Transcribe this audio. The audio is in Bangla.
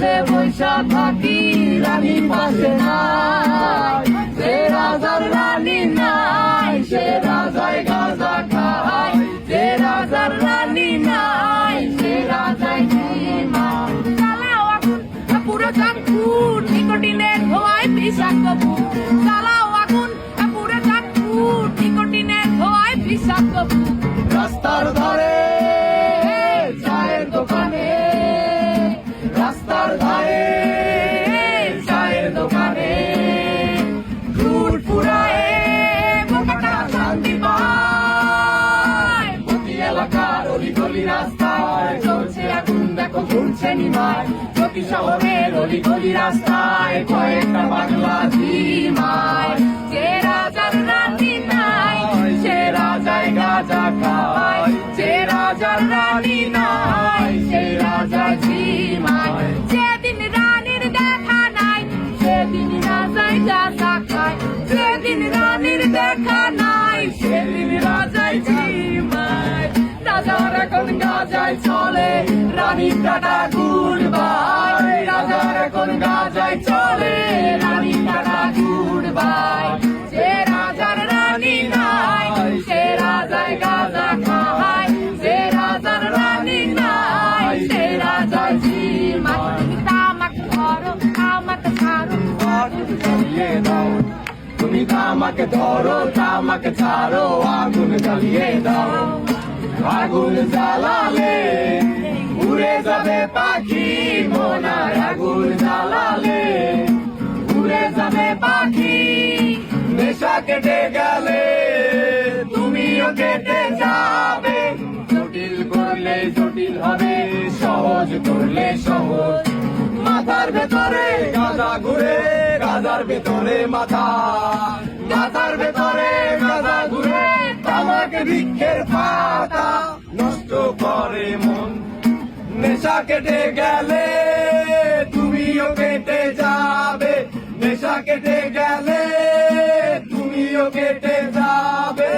পাশে বৈশা থাকি, রানী পাশে নাই। যে রাজার রানী নাই, সে রাজায় গাঁজা খায়। যে রাজার রানী নাই, সে রাজায় ঘুমায়। জ্বালাও আগুন পুরো চাঁদপুর, নিকোটিনের ধোঁয়ায় বিষাক্ত বুক। জ্বালাও আগুন পুরো চাঁদপুর, নিকোটিনের ধোঁয়ায় বিষাক্ত বুক। রাস্তার ধারে চায়ের দোকানে, রাস্তার ধারে চায়ের দোকানে ফুট ফুরায় বোকাটা শান্তি পায়। প্রতি এলাকার অলিগলি রাস্তায় চলছে আগুন, দেখো ঘুরছে নিমায়। প্রতি শহরের অলিগলি রাস্তায় কয়েকটা বাংলা ঝিমায়। যে রাজার রানী নাই, সে রাজায় গাঁজা খায়। যে রাজার রানী নাই, সে রাজা ঝিমায়। যেদিন রানীর দেখা নাই, সেদিন রাজায় গাঁজা খায়। যেদিন রানীর দেখা নাই, সেদিন রাজায় ঝিমায়। রাজার এখন গাঁজায় চলে, রানীর টাটা গুড বাই। রাজার এখন গাঁজায় চলে, রানীর টাটা গুড বাই। যে রাজার রানী নাই, সে রাজায় গাঁজা খায়। যে রাজার রানী নাই, সে রাজায় ঝিমায়। তুমি তামাকে ধরো, তামাকে ছাড়ো, আগুন জ্বালিয়ে দাও। তুমি তামাকে ধরো, তামাকে ছাড়ো, আগুন জ্বালিয়ে দাও। আগুন জ্বালালে উড়ে যাবে পাখি মোনার। আগুন জ্বালালে উড়ে যাবে পাখি। নেশা কেটে গেলে তুমিও কেটে যাবে। জটিল করলে জটিল হবে, সহজ করলে সহজ। মাথার ভেতরে গাঁজা ঘুরে, গাঁজার ভেতরে মাথা। মাথার ভেতরে গাঁজা ঘুরে, তামাক বৃক্ষের পাতা নষ্ট করে মন। নেশা কেটে গেলে তুমিও কেটে যাবে। নেশা কেটে গেলে তুমিও কেটে যাবে।